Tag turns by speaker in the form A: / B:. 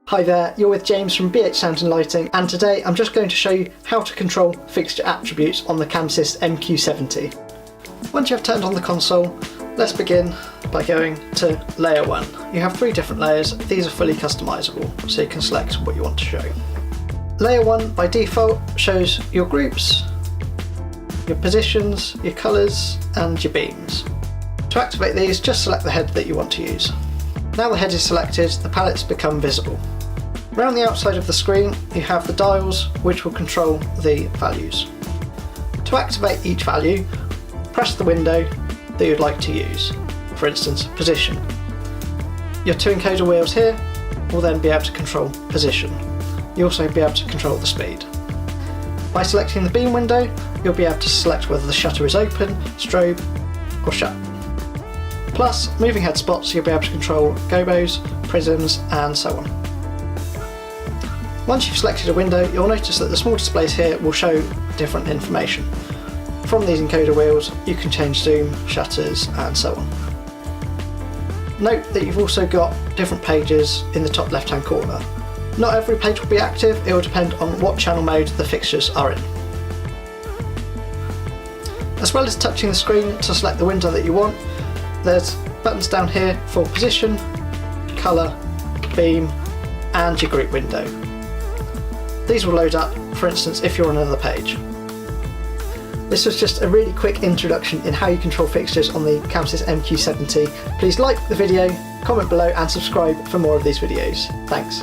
A: Hi there, you're with James from BH Sound and Lighting, and today I'm just going to show you how to control fixture attributes on the ChamSys MQ70. Once you have turned on the console, let's begin by going to layer 1. You have 3 different layers. These are fully customizable, so you can select what you want to show. Layer 1 by default shows your groups, your positions, your colours and your beams. To activate these, just select the head that you want to use. Now the head is selected, the palettes become visible. Around the outside of the screen you have the dials which will control the values. To activate each value, press the window that you'd like to use, for instance position. Your 2 encoder wheels here will then be able to control position. You'll also be able to control the speed. By selecting the beam window, you'll be able to select whether the shutter is open, strobe or shut. Plus, moving head spots you'll be able to control gobos, prisms and so on. Once you've selected a window, you'll notice that the small displays here will show different information. From these encoder wheels you can change zoom, shutters and so on. Note that you've also got different pages in the top left hand corner. Not every page will be active, it will depend on what channel mode the fixtures are in. As well as touching the screen to select the window that you want, there's buttons down here for position, colour, beam and your group window. These will load up, for instance, if you're on another page. This was just a really quick introduction in how you control fixtures on the ChamSys MQ70. Please like the video, comment below and subscribe for more of these videos. Thanks.